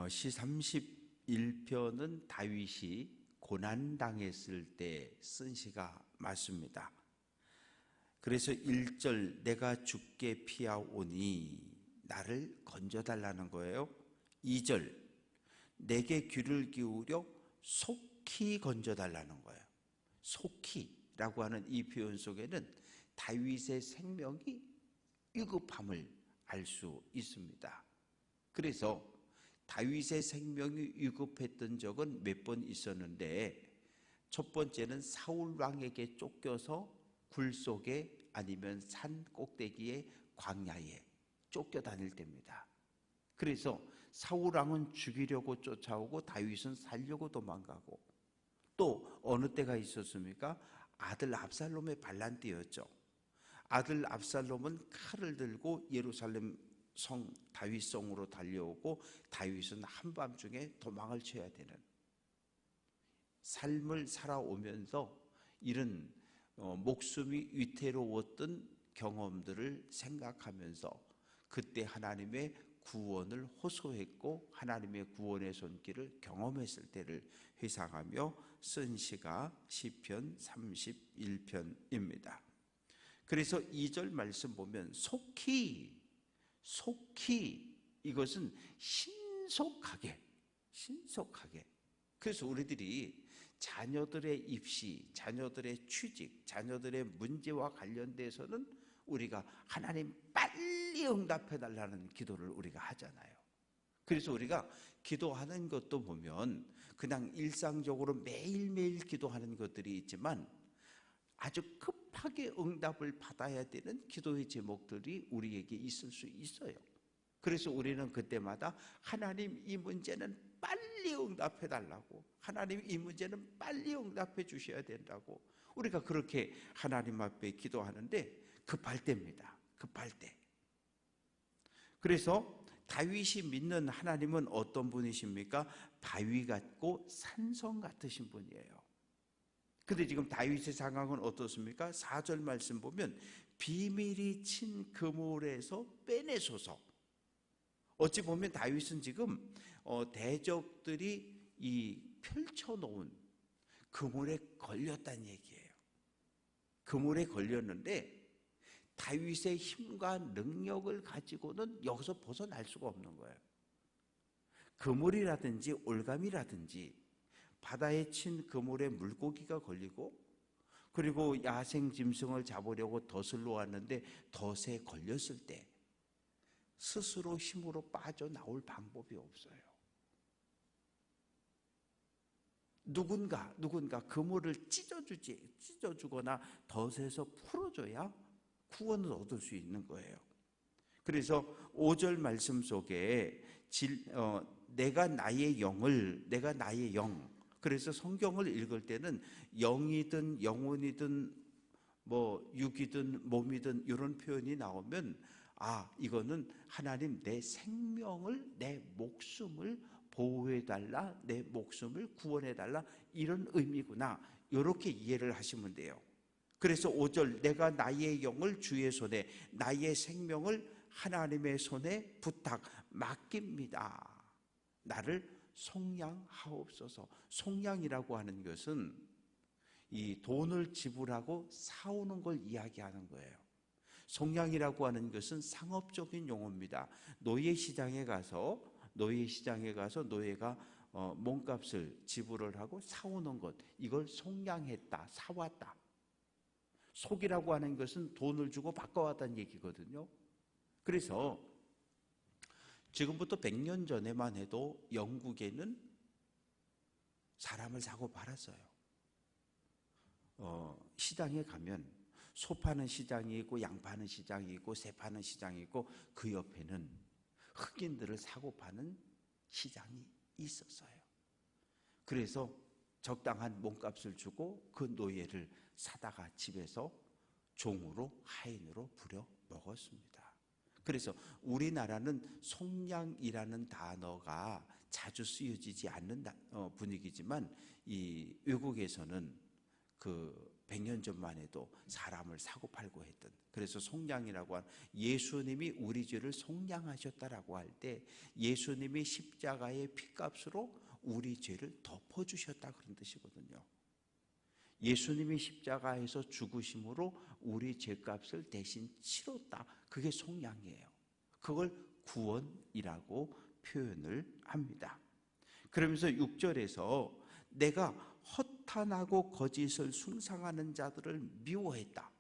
시 31편은 다윗이 고난당했을 때 쓴 시가 맞습니다. 그래서 1절 내가 죽게 피하오니 나를 건져달라는 거예요. 2절 내게 귀를 기울여 속히 건져달라는 거예요. 속히라고 하는 이 표현 속에는 다윗의 생명이 위급함을 알 수 있습니다. 그래서 다윗의 생명이 위급했던 적은 몇 번 있었는데, 첫 번째는 사울 왕에게 쫓겨서 굴 속에 아니면 산 꼭대기에 광야에 쫓겨다닐 때입니다. 그래서 사울 왕은 죽이려고 쫓아오고 다윗은 살려고 도망가고, 또 어느 때가 있었습니까? 아들 압살롬의 반란 때였죠. 아들 압살롬은 칼을 들고 예루살렘 성 다윗성으로 달려오고, 다윗은 한밤중에 도망을 쳐야 되는 삶을 살아오면서 이런 목숨이 위태로웠던 경험들을 생각하면서 그때 하나님의 구원을 호소했고 하나님의 구원의 손길을 경험했을 때를 회상하며 쓴 시가 시편 31편입니다. 그래서 2절 말씀 보면 속히 이것은 신속하게. 그래서 우리들이 자녀들의 입시, 자녀들의 취직, 자녀들의 문제와 관련돼서는 우리가 하나님 빨리 응답해 달라는 기도를 우리가 하잖아요. 그래서 우리가 기도하는 것도 보면 그냥 일상적으로 매일매일 기도하는 것들이 있지만 아주 급하게 응답을 받아야 되는 기도의 제목들이 우리에게 있을 수 있어요. 그래서 우리는 그때마다 하나님 이 문제는 빨리 응답해 달라고, 하나님 이 문제는 빨리 응답해 주셔야 된다고 우리가 그렇게 하나님 앞에 기도하는데 급할 때입니다. 급할 때. 그래서 다윗이 믿는 하나님은 어떤 분이십니까? 바위 같고 산성 같으신 분이에요. 근데 지금 다윗의 상황은 어떻습니까? 4절 말씀 보면 비밀이 친 그물에서 빼내소서. 어찌 보면 다윗은 지금 대적들이 이 펼쳐놓은 그물에 걸렸다는 얘기예요. 그물에 걸렸는데 다윗의 힘과 능력을 가지고는 여기서 벗어날 수가 없는 거예요. 그물이라든지 올가미라든지 바다에 친 그물에 물고기가 걸리고, 그리고 야생 짐승을 잡으려고 덫을 놓았는데 덫에 걸렸을 때 스스로 힘으로 빠져나올 방법이 없어요. 누군가 그물을 찢어주거나 덫에서 풀어줘야 구원을 얻을 수 있는 거예요. 그래서 5절 말씀 속에 내가 나의 영, 그래서 성경을 읽을 때는 영이든 영혼이든 뭐 육이든 몸이든 이런 표현이 나오면 이거는 하나님 내 생명을, 내 목숨을 보호해달라, 내 목숨을 구원해달라, 이런 의미구나, 이렇게 이해를 하시면 돼요. 그래서 5절 내가 나의 영을 주의 손에, 나의 생명을 하나님의 손에 부탁 맡깁니다. 나를 속량하옵소서. 속량이라고 하는 것은 이 돈을 지불하고 사오는 걸 이야기하는 거예요. 속량이라고 하는 것은 상업적인 용어입니다. 노예시장에 가서 노예가 몸값을 지불을 하고 사오는 것, 이걸 속량했다, 사왔다. 속이라고 하는 것은 돈을 주고 바꿔왔다는 얘기거든요. 그래서 지금부터 100년 전에만 해도 영국에는 사람을 사고 팔았어요. 시장에 가면 소 파는 시장이 있고 양 파는 시장이 있고 새 파는 시장이 있고 그 옆에는 흑인들을 사고 파는 시장이 있었어요. 그래서 적당한 몸값을 주고 그 노예를 사다가 집에서 종으로, 하인으로 부려 먹었습니다. 그래서 우리나라는 속량이라는 단어가 자주 쓰여지지 않는 분위기지만 이 외국에서는 그 100년 전만 해도 사람을 사고팔고 했던, 그래서 속량이라고 하는, 예수님이 우리 죄를 속량하셨다라고 할 때 예수님이 십자가의 피값으로 우리 죄를 덮어주셨다 그런 뜻이거든요. 예수님이 십자가에서 죽으심으로 우리 죄값을 대신 치렀다. 그게 속량이에요. 그걸 구원이라고 표현을 합니다. 그러면서 6절에서 내가 허탄하고 거짓을 숭상하는 자들을 미워했다.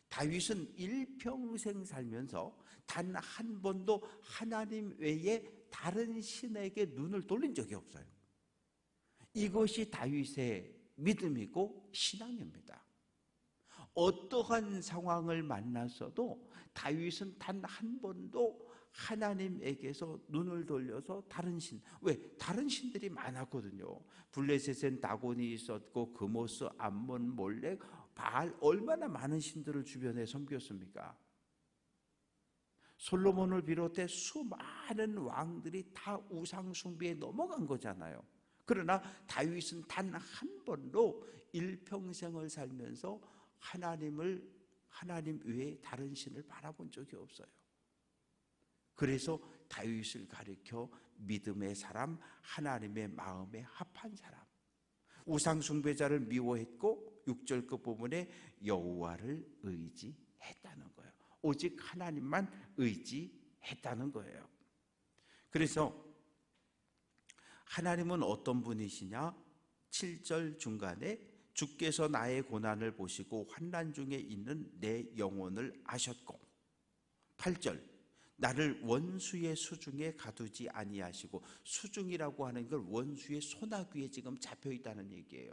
다윗은 일평생 살면서 단 한 번도 하나님 외에 다른 신에게 눈을 돌린 적이 없어요. 이것이 다윗의 믿음이고 신앙입니다. 어떠한 상황을 만났어도 다윗은 단 한 번도 하나님에게서 눈을 돌려서 다른 신, 왜? 다른 신들이 많았거든요. 블레셋엔 다곤이 있었고 그모스, 암몬, 몰렉, 바알, 얼마나 많은 신들을 주변에 섬겼습니까? 솔로몬을 비롯해 수많은 왕들이 다 우상 숭배에 넘어간 거잖아요. 그러나 다윗은 단 한 번도 일평생을 살면서 하나님 외에 다른 신을 바라본 적이 없어요. 그래서 다윗을 가리켜 믿음의 사람, 하나님의 마음에 합한 사람. 우상 숭배자를 미워했고 6절 끝부분에 여호와를 의지했다는 거예요. 오직 하나님만 의지했다는 거예요. 그래서 하나님은 어떤 분이시냐? 7절 중간에 주께서 나의 고난을 보시고 환난 중에 있는 내 영혼을 아셨고, 8절 나를 원수의 수중에 가두지 아니하시고, 수중이라고 하는 걸 원수의 소나귀에 지금 잡혀 있다는 얘기예요.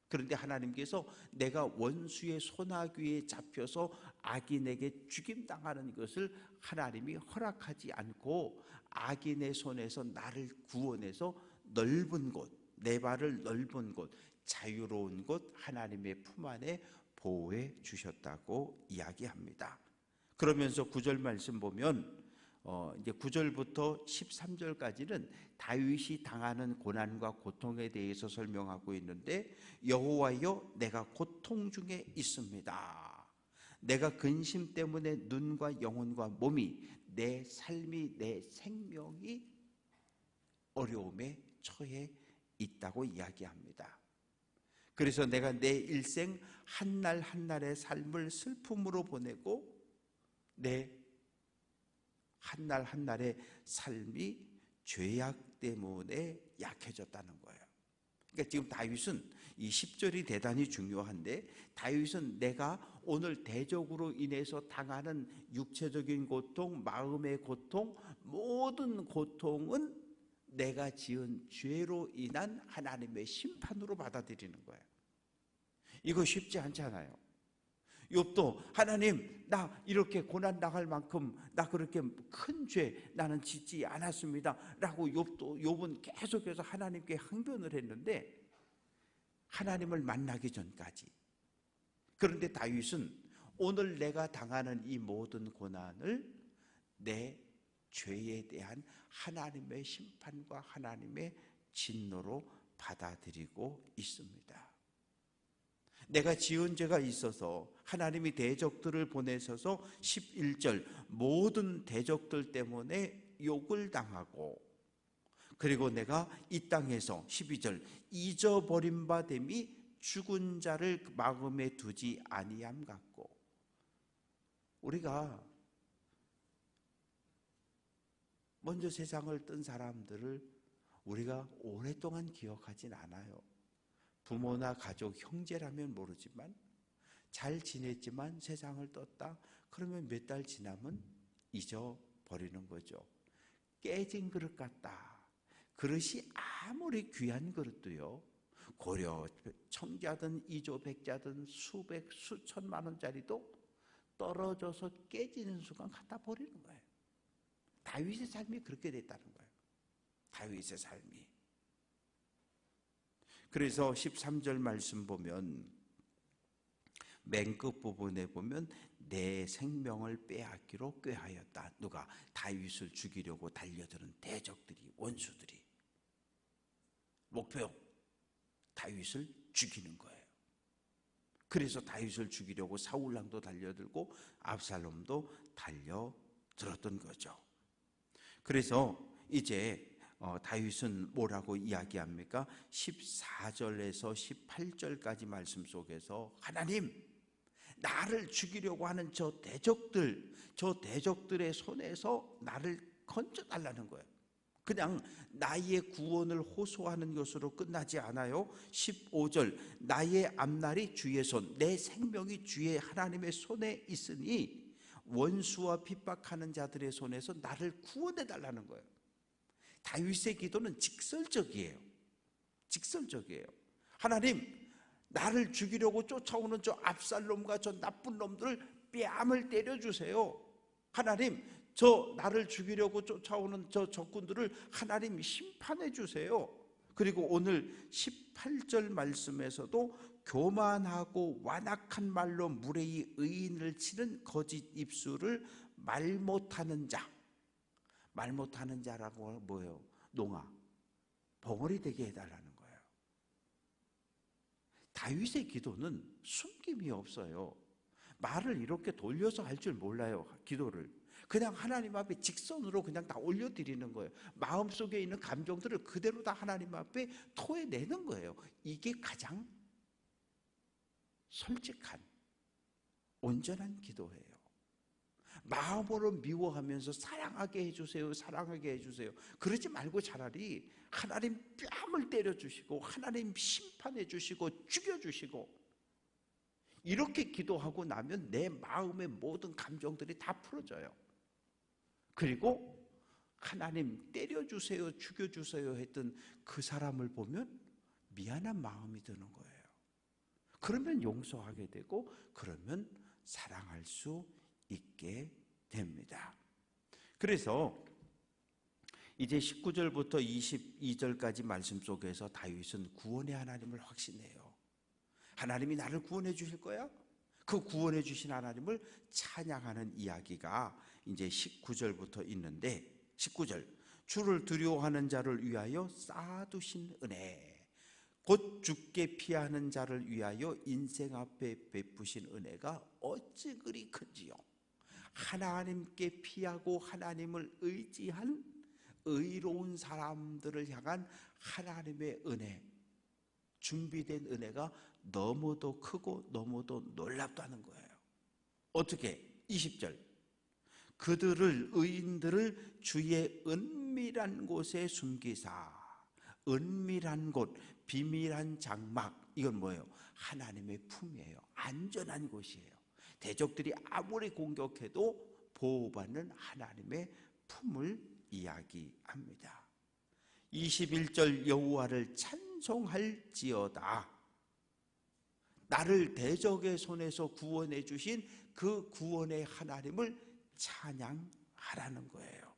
그런데 하나님께서 내가 원수의 소나귀에 잡혀서 악인에게 죽임당하는 것을 하나님이 허락하지 않고 악인의 손에서 나를 구원해서 넓은 곳, 내 발을 넓은 곳, 자유로운 곳 하나님의 품 안에 보호해 주셨다고 이야기합니다. 그러면서 9절 말씀 보면 이제 9절부터 13절까지는 다윗이 당하는 고난과 고통에 대해서 설명하고 있는데, 여호와여 내가 고통 중에 있습니다. 내가 근심 때문에 눈과 영혼과 몸이, 내 삶이, 내 생명이 어려움에 처해 있다고 이야기합니다. 그래서 내가 내 일생 한날 한날의 삶을 슬픔으로 보내고 내 한날 한날의 삶이 죄악 때문에 약해졌다는 거예요. 그러니까 지금 다윗은 이 10절이 대단히 중요한데, 다윗은 내가 오늘 대적으로 인해서 당하는 육체적인 고통, 마음의 고통, 모든 고통은 내가 지은 죄로 인한 하나님의 심판으로 받아들이는 거예요. 이거 쉽지 않잖아요. 욥도 하나님 나 이렇게 고난 당할 만큼 나 그렇게 큰 죄 나는 짓지 않았습니다 라고 욥은 계속해서 하나님께 항변을 했는데, 하나님을 만나기 전까지. 그런데 다윗은 오늘 내가 당하는 이 모든 고난을 내 죄에 대한 하나님의 심판과 하나님의 진노로 받아들이고 있습니다. 내가 지은 죄가 있어서 하나님이 대적들을 보내셔서 11절 모든 대적들 때문에 욕을 당하고, 그리고 내가 이 땅에서 12절 잊어버린 바 됨이 죽은 자를 마음에 두지 아니함 같고, 우리가 먼저 세상을 뜬 사람들을 우리가 오랫동안 기억하진 않아요. 부모나 가족, 형제라면 모르지만 잘 지냈지만 세상을 떴다 그러면 몇 달 지나면 잊어버리는 거죠. 깨진 그릇 같다. 그릇이 아무리 귀한 그릇도요, 고려 청자든 이조 백자든 수백 수천만 원짜리도 떨어져서 깨지는 순간 갖다 버리는 거예요. 다윗의 삶이 그렇게 됐다는 거예요. 다윗의 삶이. 그래서 13절 말씀 보면 맨 끝부분에 보면 내 생명을 빼앗기로 꾀하였다. 누가? 다윗을 죽이려고 달려드는 대적들이, 원수들이. 목표 다윗을 죽이는 거예요. 그래서 다윗을 죽이려고 사울왕도 달려들고 absalom도 달려들었던 거죠. 그래서 이제 다윗은 뭐라고 이야기합니까? 14절에서 18절까지 말씀 속에서 하나님, 나를 죽이려고 하는 저 대적들의 손에서 나를 건져달라는 거예요. 그냥 나의 구원을 호소하는 것으로 끝나지 않아요. 15절, 나의 앞날이 주의 손, 내 생명이 주의 하나님의 손에 있으니 원수와 핍박하는 자들의 손에서 나를 구원해 달라는 거예요. 다윗의 기도는 직설적이에요. 직설적이에요. 하나님, 나를 죽이려고 쫓아오는 저 압살롬과 저 나쁜 놈들 뺨을 때려주세요. 하나님, 저 나를 죽이려고 쫓아오는 저 적군들을 하나님 심판해 주세요. 그리고 오늘 18절 말씀에서도 교만하고 완악한 말로 무례히 의인을 치는 거짓 입술을 말 못하는 자. 말 못하는 자라고 뭐예요? 농아, 벙어리 되게 해달라는 거예요. 다윗의 기도는 숨김이 없어요. 말을 이렇게 돌려서 할 줄 몰라요. 기도를 그냥 하나님 앞에 직선으로 그냥 다 올려드리는 거예요. 마음속에 있는 감정들을 그대로 다 하나님 앞에 토해내는 거예요. 이게 가장 솔직한 온전한 기도예요. 마음으로 미워하면서 사랑하게 해주세요, 사랑하게 해주세요, 그러지 말고 차라리 하나님 뺨을 때려주시고 하나님 심판해 주시고 죽여주시고, 이렇게 기도하고 나면 내 마음의 모든 감정들이 다 풀어져요. 그리고 하나님 때려주세요, 죽여주세요 했던 그 사람을 보면 미안한 마음이 드는 거예요. 그러면 용서하게 되고, 그러면 사랑할 수 있게 됩니다. 그래서 이제 19절부터 22절까지 말씀 속에서 다윗은 구원의 하나님을 확신해요. 하나님이 나를 구원해 주실 거야? 그 구원해 주신 하나님을 찬양하는 이야기가 이제 19절부터 있는데, 19절, 주를 두려워하는 자를 위하여 쌓아두신 은혜, 곧 죽게 피하는 자를 위하여 인생 앞에 베푸신 은혜가 어찌 그리 큰지요. 하나님께 피하고 하나님을 의지한 의로운 사람들을 향한 하나님의 은혜, 준비된 은혜가 너무도 크고 너무도 놀랍다는 거예요. 어떻게? 20절, 그들을, 의인들을 주의 은밀한 곳에 숨기사. 은밀한 곳, 비밀한 장막, 이건 뭐예요? 하나님의 품이에요. 안전한 곳이에요. 대적들이 아무리 공격해도 보호받는 하나님의 품을 이야기합니다. 21절, 여호와를 찬송할지어다. 나를 대적의 손에서 구원해 주신 그 구원의 하나님을 찬양하라는 거예요.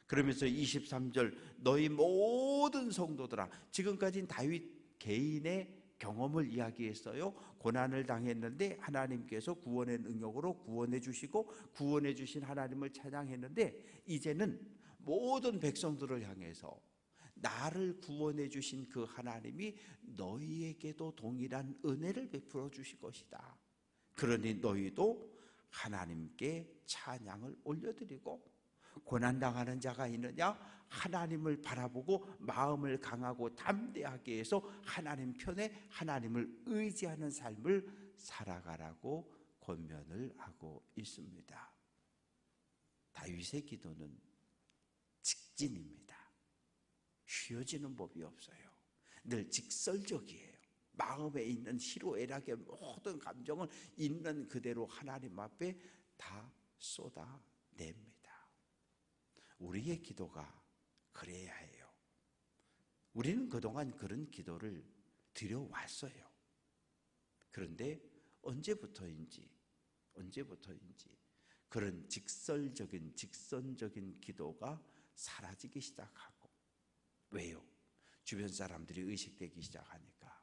그러면서 23절, 너희 모든 성도들아. 지금까지는 다윗 개인의 경험을 이야기했어요. 고난을 당했는데 하나님께서 구원의 능력으로 구원해 주시고 구원해 주신 하나님을 찬양했는데, 이제는 모든 백성들을 향해서 나를 구원해 주신 그 하나님이 너희에게도 동일한 은혜를 베풀어 주실 것이다. 그러니 너희도 하나님께 찬양을 올려드리고, 고난당하는 자가 있느냐? 하나님을 바라보고 마음을 강하고 담대하게 해서 하나님 편에 하나님을 의지하는 삶을 살아가라고 권면을 하고 있습니다. 다윗의 기도는 직진입니다. 휘어지는 법이 없어요. 늘 직설적이에요. 마음에 있는 희로애락의 모든 감정을 있는 그대로 하나님 앞에 다 쏟아냅니다. 우리의 기도가 그래야 해요. 우리는 그동안 그런 기도를 드려왔어요. 그런데 언제부터인지 그런 직선적인 기도가 사라지기 시작하고. 왜요? 주변 사람들이 의식되기 시작하니까.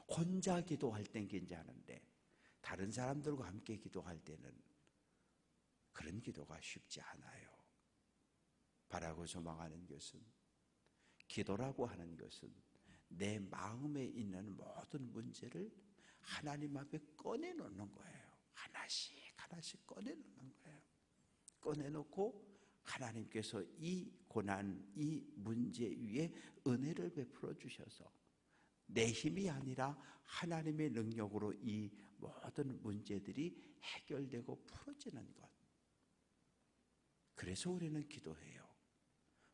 혼자 기도할 땐 괜찮은데 다른 사람들과 함께 기도할 때는 그런 기도가 쉽지 않아요. 바라고 소망하는 것은, 기도라고 하는 것은 내 마음에 있는 모든 문제를 하나님 앞에 꺼내놓는 거예요. 하나씩 하나씩 꺼내놓는 거예요. 꺼내놓고 하나님께서 이 고난, 이 문제 위에 은혜를 베풀어 주셔서 내 힘이 아니라 하나님의 능력으로 이 모든 문제들이 해결되고 풀어지는 것. 그래서 우리는 기도해요.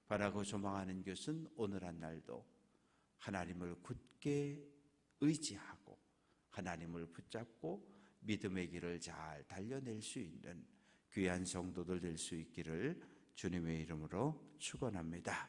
바라고 소망하는 것은 오늘 한 날도 하나님을 굳게 의지하고 하나님을 붙잡고 믿음의 길을 잘 달려낼 수 있는 귀한 성도들 될 수 있기를 주님의 이름으로 축원합니다.